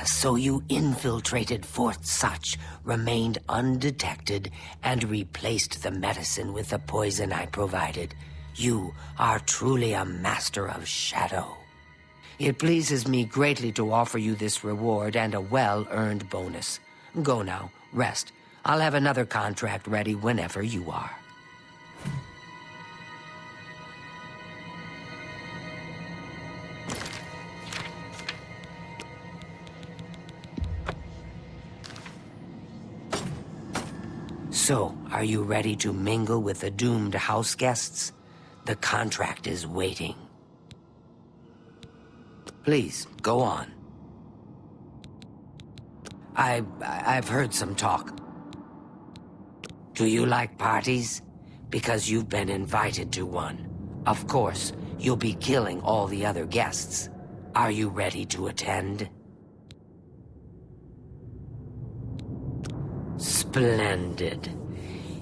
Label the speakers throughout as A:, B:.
A: So you infiltrated Fort Such, remained undetected, and replaced the medicine with the poison I provided. You are truly a master of shadow. It pleases me greatly to offer you this reward and a well-earned bonus. Go now, rest. I'll have another contract ready whenever you are. So, are you ready to mingle with the doomed house guests? The contract is waiting. Please, go on. I've heard some talk. Do you like parties? Because you've been invited to one. Of course, you'll be killing all the other guests. Are you ready to attend? Splendid.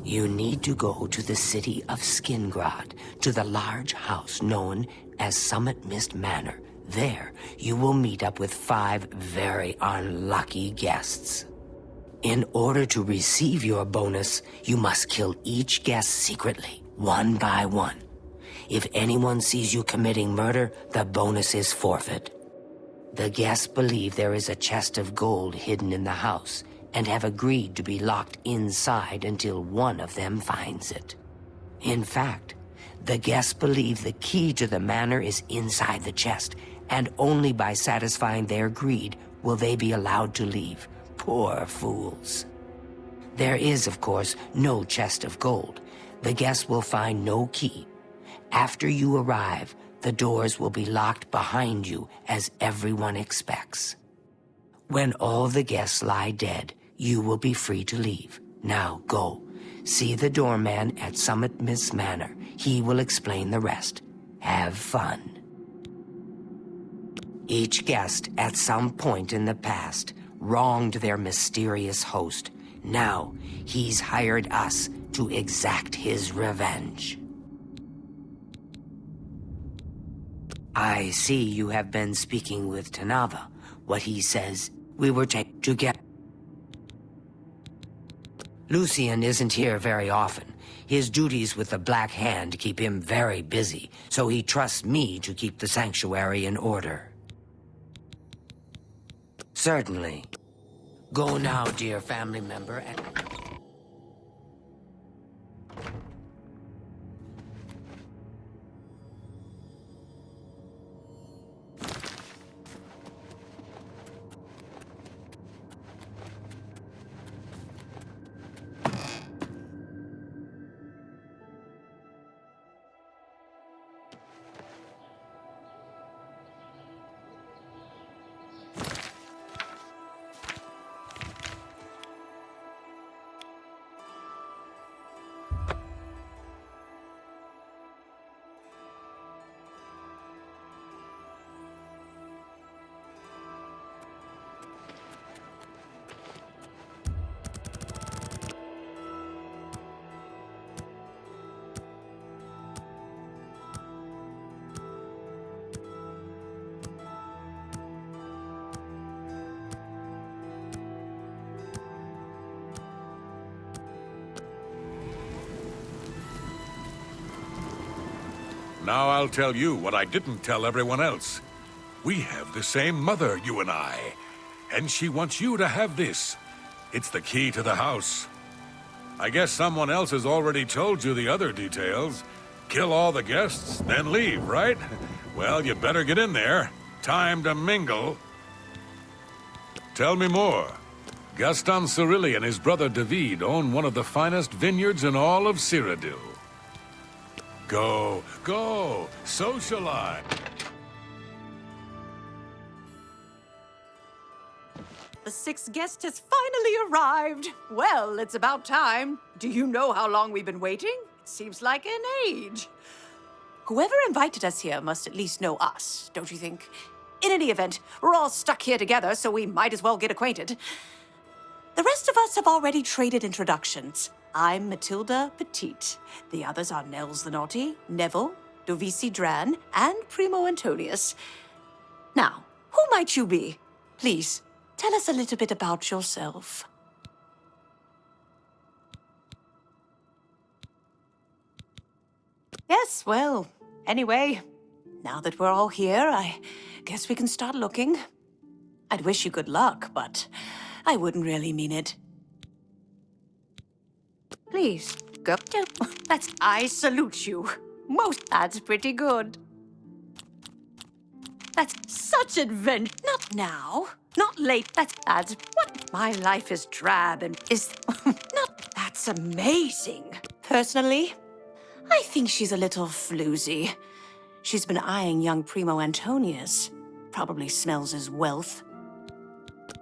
A: You need to go to the city of Skingrad, to the large house known as Summit Mist Manor. There, you will meet up with 5 very unlucky guests. In order to receive your bonus, you must kill each guest secretly, one by one. If anyone sees you committing murder, the bonus is forfeit. The guests believe there is a chest of gold hidden in the house, and have agreed to be locked inside until one of them finds it. In fact, the guests believe the key to the manor is inside the chest, and only by satisfying their greed will they be allowed to leave. Poor fools. There is, of course, no chest of gold. The guests will find no key. After you arrive, the doors will be locked behind you, as everyone expects. When all the guests lie dead, you will be free to leave. Now go. See the doorman at Summit Mist Manor. He will explain the rest. Have fun. Each guest, at some point in the past, wronged their mysterious host. Now, he's hired us to exact his revenge. I see you have been speaking with Tanava. What he says, we were to get... Lucian isn't here very often. His duties with the Black Hand keep him very busy, so he trusts me to keep the sanctuary in order. Certainly. Go now, dear family member, and...
B: Now I'll tell you what I didn't tell everyone else. We have the same mother, you and I. And she wants you to have this. It's the key to the house. I guess someone else has already told you the other details. Kill all the guests, then leave, right? Well, you better get in there. Time to mingle. Tell me more. Gaston Cirilli and his brother David own one of the finest vineyards in all of Cyrodiil. Go, go, socialize.
C: The 6th guest has finally arrived. Well, it's about time. Do you know how long we've been waiting? It seems like an age. Whoever invited us here must at least know us, don't you think? In any event, we're all stuck here together, so we might as well get acquainted. The rest of us have already traded introductions. I'm Matilda Petite. The others are Nels the Naughty, Neville, Dovisi Dran, and Primo Antonius. Now, who might you be? Please, tell us a little bit about yourself. Yes, well, anyway, now that we're all here, I guess we can start looking. I'd wish you good luck, but I wouldn't really mean it. Please, go. I salute you. That's pretty good. That's such adventure. Not now. Not late. That's what? My life is drab and is not. That's amazing. Personally, I think she's a little floozy. She's been eyeing young Primo Antonius. Probably smells his wealth.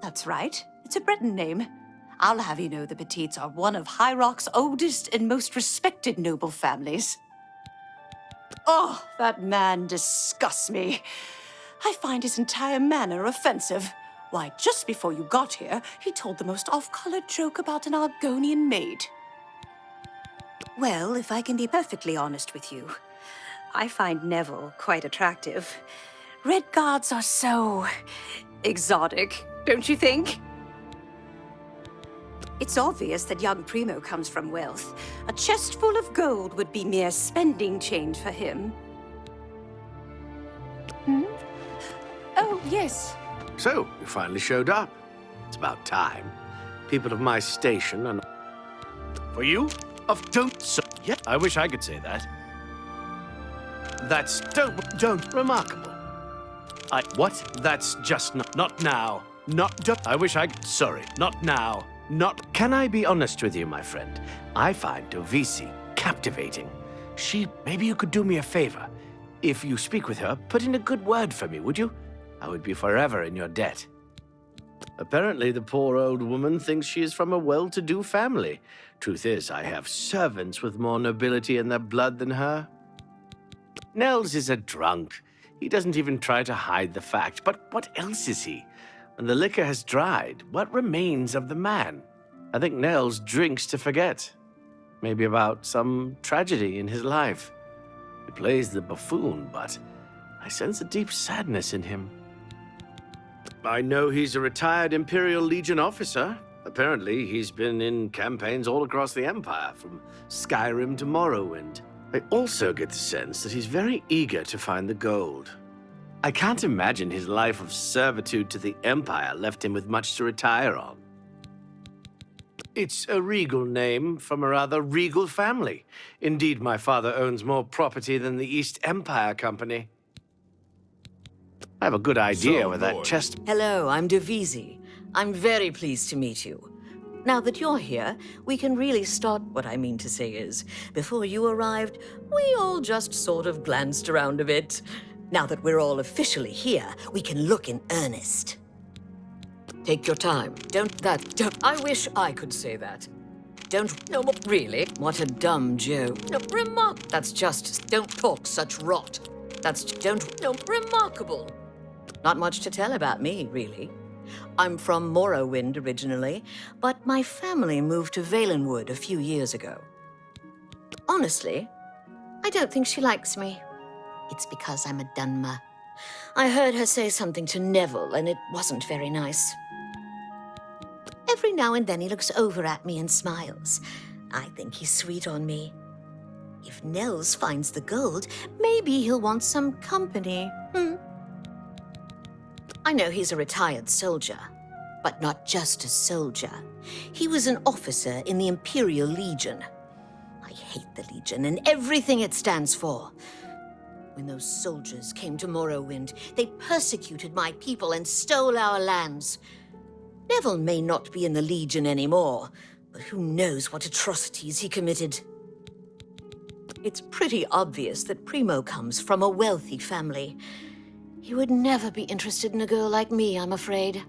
C: That's right. It's a Breton name. I'll have you know the Petites are one of High Rock's oldest and most respected noble families. Oh, that man disgusts me. I find his entire manner offensive. Why, just before you got here, he told the most off-colored joke about an Argonian maid. Well, if I can be perfectly honest with you, I find Neville quite attractive. Red guards are so exotic, don't you think? It's obvious that young Primo comes from wealth. A chest full of gold would be mere spending change for him. Hmm? Oh, yes.
D: So, you finally showed up. It's about time. People of my station and... For you? Don't... So, yeah, I wish I could say that. That's... Don't... Remarkable. What? That's just not now. I wish I... Sorry, not now. Can I be honest with you, my friend? I find Dovisi captivating. Maybe you could do me a favor. If you speak with her, put in a good word for me, would you? I would be forever in your debt. Apparently, the poor old woman thinks she is from a well-to-do family. Truth is, I have servants with more nobility in their blood than her. Nels is a drunk. He doesn't even try to hide the fact. But what else is he? When the liquor has dried, what remains of the man? I think Nels drinks to forget. Maybe about some tragedy in his life. He plays the buffoon, but I sense a deep sadness in him. I know he's a retired Imperial Legion officer. Apparently, he's been in campaigns all across the Empire, from Skyrim to Morrowind. I also get the sense that he's very eager to find the gold. I can't imagine his life of servitude to the Empire left him with much to retire on. It's a regal name from a rather regal family. Indeed, my father owns more property than the East Empire Company. I have a good idea where that chest...
E: Hello, I'm Dovisi. I'm very pleased to meet you. Now that you're here, we can really start. What I mean to say is, before you arrived, we all just sort of glanced around a bit. Now that we're all officially here, we can look in earnest. Take your time. Don't. I wish I could say that. No, really? What a dumb joke. No, that's just, don't talk such rot. Remarkable. Not much to tell about me, really. I'm from Morrowind originally, but my family moved to Valenwood a few years ago. Honestly, I don't think she likes me. It's because I'm a Dunmer. I heard her say something to Neville, and it wasn't very nice. Every now and then he looks over at me and smiles. I think he's sweet on me. If Nels finds the gold, maybe he'll want some company. I know he's a retired soldier, but not just a soldier. He was an officer in the Imperial Legion. I hate the Legion and everything it stands for. When those soldiers came to Morrowind, they persecuted my people and stole our lands. Neville may not be in the Legion anymore, but who knows what atrocities he committed. It's pretty obvious that Primo comes from a wealthy family. He would never be interested in a girl like me, I'm afraid.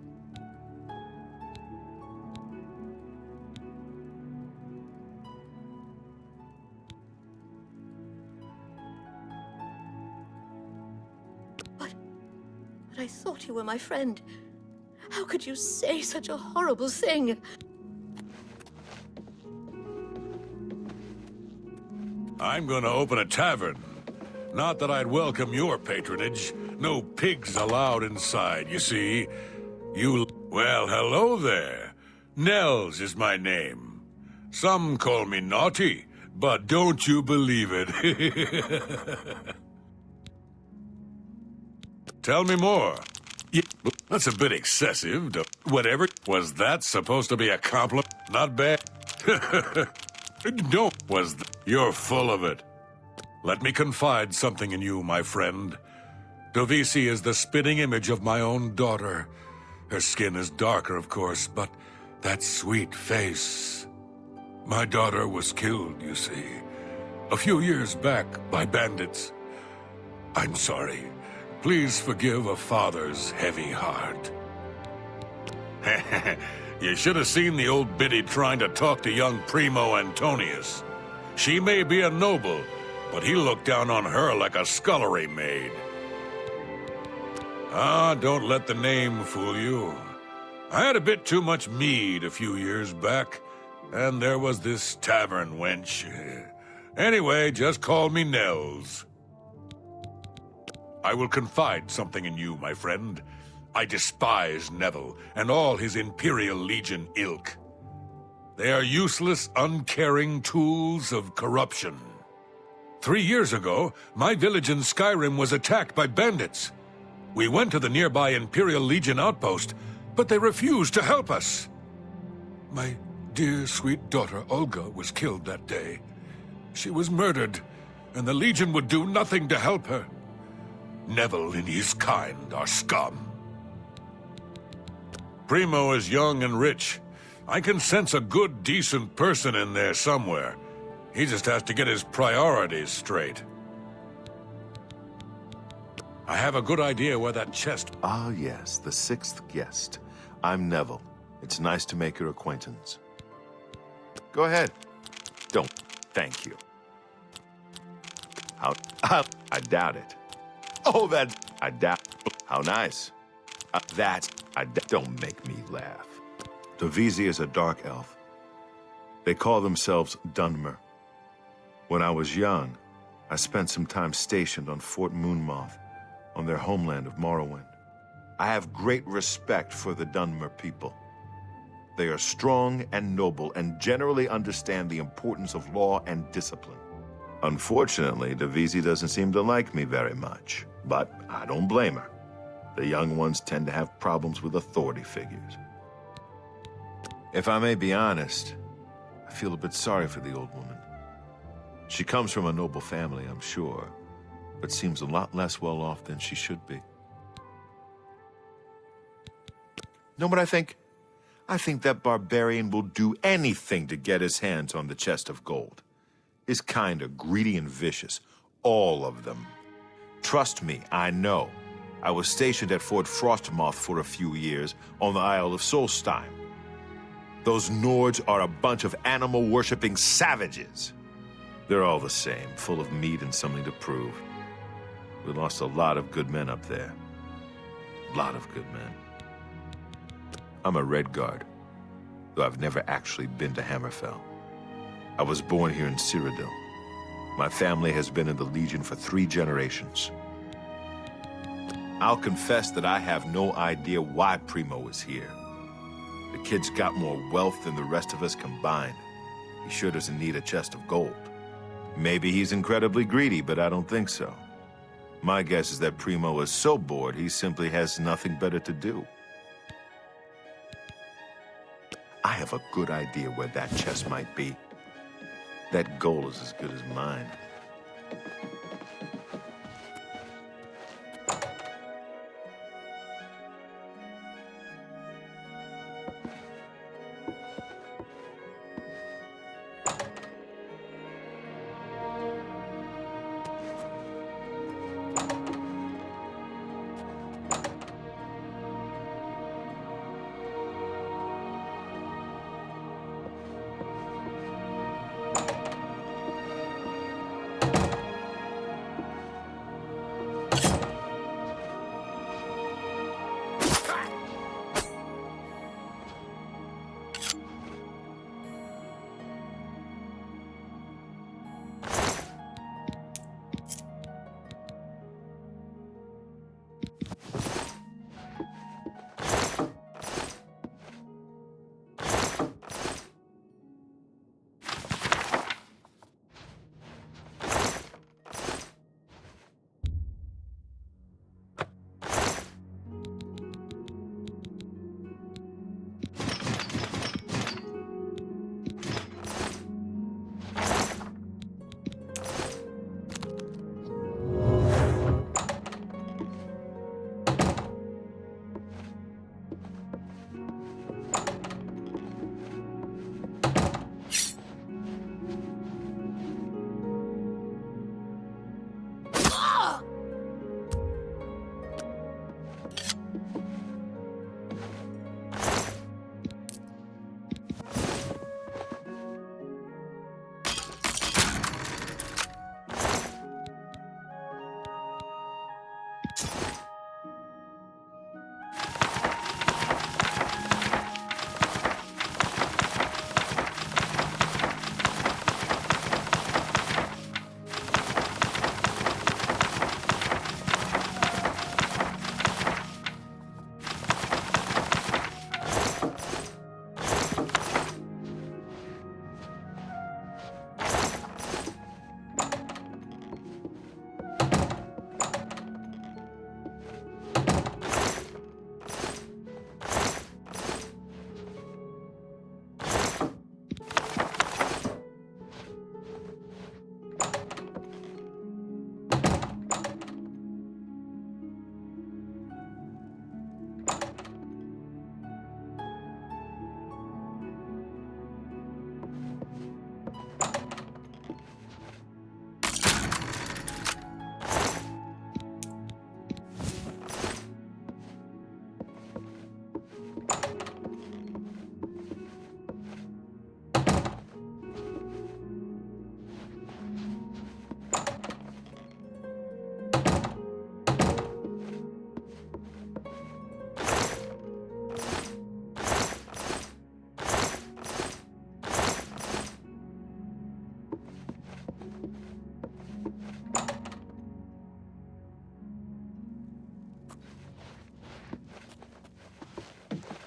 E: But I thought you were my friend. How could you say such a horrible thing?
B: I'm gonna open a tavern. Not that I'd welcome your patronage. No pigs allowed inside, you see. Well, hello there. Nels is my name. Some call me naughty, but don't you believe it. Tell me more. Yeah, that's a bit excessive. Whatever. Was that supposed to be a compliment? Not bad. Don't. You're full of it. Let me confide something in you, my friend. Dovisi is the spitting image of my own daughter. Her skin is darker, of course, but that sweet face. My daughter was killed, you see, a few years back by bandits. I'm sorry. Please forgive a father's heavy heart. You should have seen the old biddy trying to talk to young Primo Antonius. She may be a noble, but he looked down on her like a scullery maid. Ah, don't let the name fool you. I had a bit too much mead a few years back, and there was this tavern wench. Anyway, just call me Nels. I will confide something in you, my friend. I despise Neville and all his Imperial Legion ilk. They are useless, uncaring tools of corruption. 3 years ago, my village in Skyrim was attacked by bandits. We went to the nearby Imperial Legion outpost, but they refused to help us. My dear, sweet daughter, Olga, was killed that day. She was murdered, and the Legion would do nothing to help her. Neville and his kind are scum. Primo is young and rich. I can sense a good, decent person in there somewhere. He just has to get his priorities straight. I have a good idea where that chest...
F: Ah, yes, the sixth guest. I'm Neville. It's nice to make your acquaintance. Go ahead. Don't. Thank you. I doubt it. Oh, I doubt... How nice. Don't make me laugh. Dovisi is a dark elf. They call themselves Dunmer. When I was young, I spent some time stationed on Fort Moonmoth, on their homeland of Morrowind. I have great respect for the Dunmer people. They are strong and noble and generally understand the importance of law and discipline. Unfortunately, Dovisi doesn't seem to like me very much, but I don't blame her. The young ones tend to have problems with authority figures. If I may be honest, I feel a bit sorry for the old woman. She comes from a noble family, I'm sure, but seems a lot less well off than she should be. Know what I think? I think that barbarian will do anything to get his hands on the chest of gold. His kind are greedy and vicious, all of them. Trust me, I know. I was stationed at Fort Frostmoth for a few years on the Isle of Solstheim. Those Nords are a bunch of animal-worshipping savages. They're all the same, full of meat and something to prove. We lost a lot of good men up there. A lot of good men. I'm a Red Guard, though I've never actually been to Hammerfell. I was born here in Cyrodiil. My family has been in the Legion for 3 generations. I'll confess that I have no idea why Primo is here. The kid's got more wealth than the rest of us combined. He sure doesn't need a chest of gold. Maybe he's incredibly greedy, but I don't think so. My guess is that Primo is so bored he simply has nothing better to do. I have a good idea where that chest might be. That gold is as good as mine.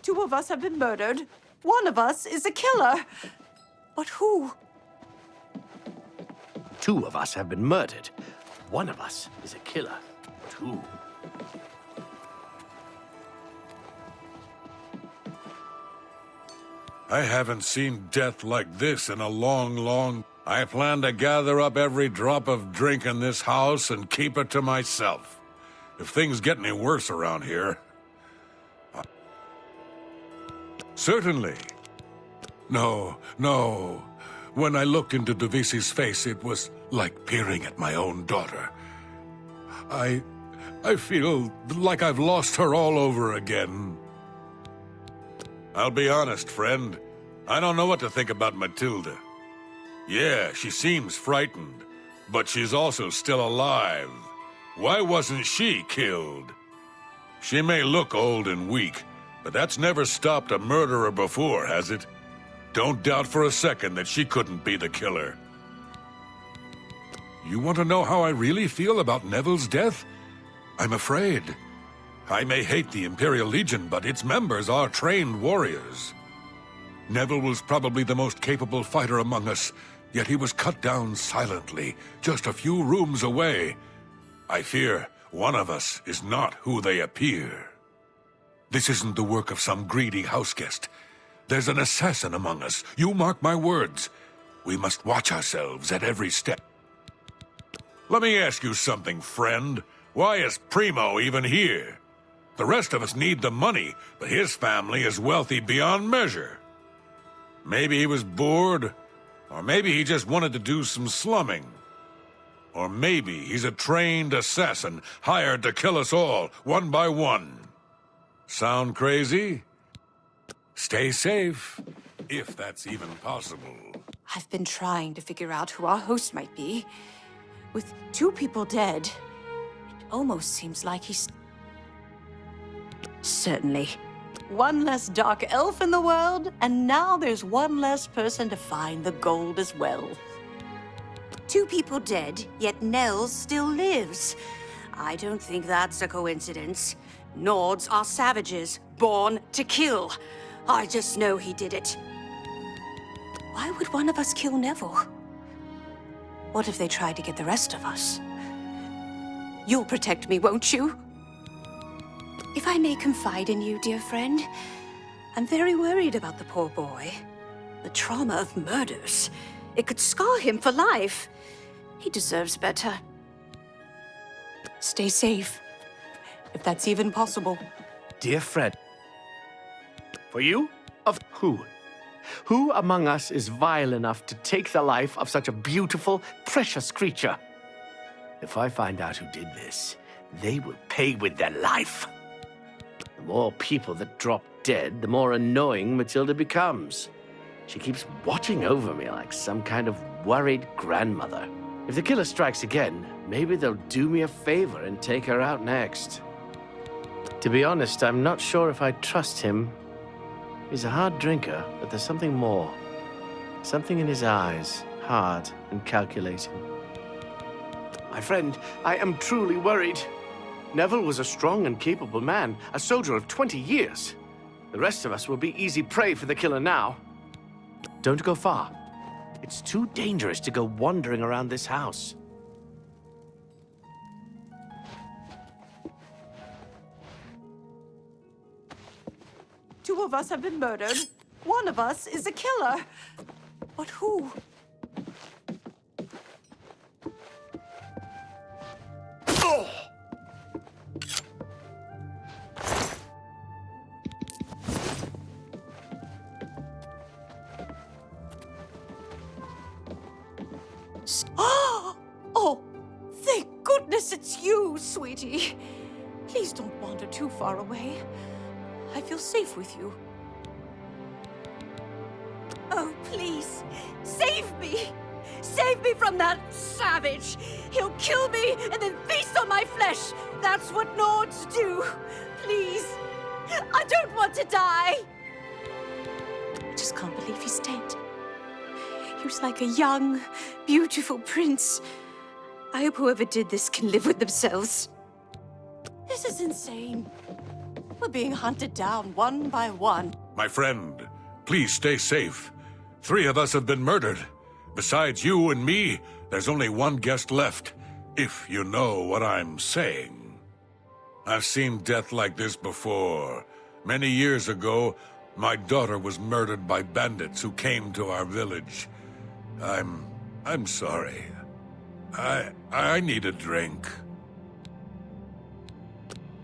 C: Two of us have been murdered. One of us is a killer. But who?
D: Two of us have been murdered. One of us is a killer. But who?
B: I haven't seen death like this in a long... I plan to gather up every drop of drink in this house and keep it to myself. If things get any worse around here... Certainly. No. When I looked into Devisi's face, it was like peering at my own daughter. I feel like I've lost her all over again. I'll be honest, friend. I don't know what to think about Matilda. Yeah, she seems frightened, but she's also still alive. Why wasn't she killed? She may look old and weak, but that's never stopped a murderer before, has it? Don't doubt for a second that she couldn't be the killer. You want to know how I really feel about Neville's death? I'm afraid. I may hate the Imperial Legion, but its members are trained warriors. Neville was probably the most capable fighter among us, yet he was cut down silently, just a few rooms away. I fear one of us is not who they appear. This isn't the work of some greedy houseguest. There's an assassin among us. You mark my words. We must watch ourselves at every step. Let me ask you something, friend. Why is Primo even here? The rest of us need the money, but his family is wealthy beyond measure. Maybe he was bored, or maybe he just wanted to do some slumming. Or maybe he's a trained assassin hired to kill us all, one by one. Sound crazy? Stay safe, if that's even possible.
C: I've been trying to figure out who our host might be. With two people dead, it almost seems like he's... Certainly. One less dark elf in the world, and now there's one less person to find the gold as well. Two people dead, yet Nels still lives. I don't think that's a coincidence. Nords are savages, born to kill. I just know he did it. Why would one of us kill Neville? What if they tried to get the rest of us? You'll protect me, won't you? If I may confide in you, dear friend, I'm very worried about the poor boy. The trauma of murders. It could scar him for life. He deserves better. Stay safe, if that's even possible.
D: Dear friend. For you? Of who? Who among us is vile enough to take the life of such a beautiful, precious creature? If I find out who did this, they will pay with their life. The more people that drop dead, the more annoying Matilda becomes. She keeps watching over me like some kind of worried grandmother. If the killer strikes again, maybe they'll do me a favor and take her out next. To be honest, I'm not sure if I trust him. He's a hard drinker, but there's something more. Something in his eyes, hard and calculating. My friend, I am truly worried. Neville was a strong and capable man, a soldier of 20 years. The rest of us will be easy prey for the killer now. Don't go far. It's too dangerous to go wandering around this house.
C: Two of us have been murdered. One of us is a killer. But who? Oh, thank goodness it's you, sweetie. Please don't wander too far away. I feel safe with you. Oh, please, save me! Save me from that savage! He'll kill me and then feast on my flesh! That's what Nords do! Please! I don't want to die! I just can't believe he's dead. He was like a young, beautiful prince. I hope whoever did this can live with themselves. This is insane. We're being hunted down one by one.
B: My friend, please stay safe. 3 of us have been murdered. Besides you and me, there's only one guest left, if you know what I'm saying. I've seen death like this before. Many years ago, my daughter was murdered by bandits who came to our village. I'm sorry. I need a drink.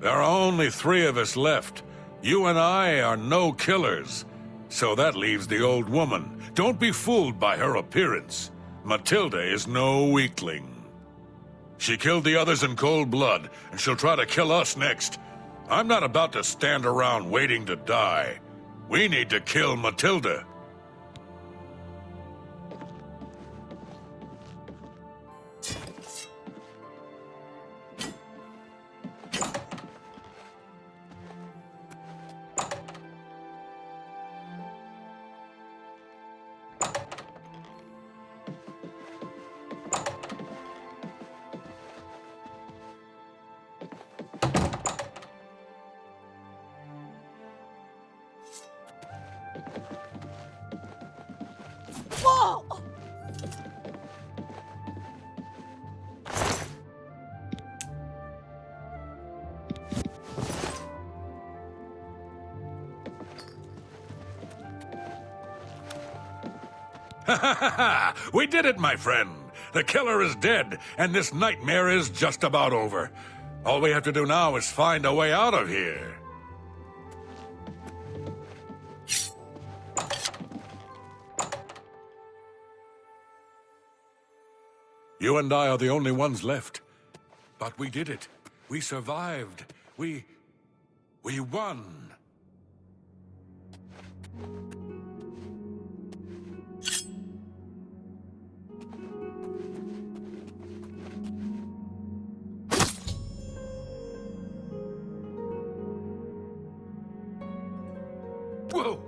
B: There are only 3 of us left. You and I are no killers. So that leaves the old woman. Don't be fooled by her appearance. Matilda is no weakling. She killed the others in cold blood, and she'll try to kill us next. I'm not about to stand around waiting to die. We need to kill Matilda.
C: Whoa!
B: Ha ha ha ha! We did it, my friend! The killer is dead, and this nightmare is just about over. All we have to do now is find a way out of here. You and I are the only ones left. But we did it. We survived. We won. Whoa!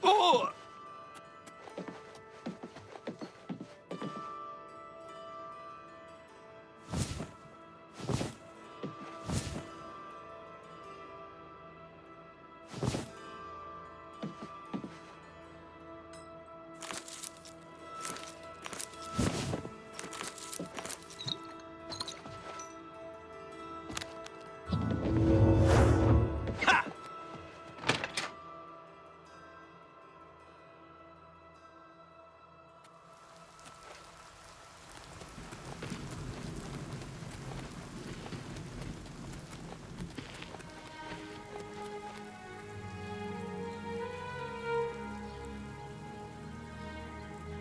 D: Oh!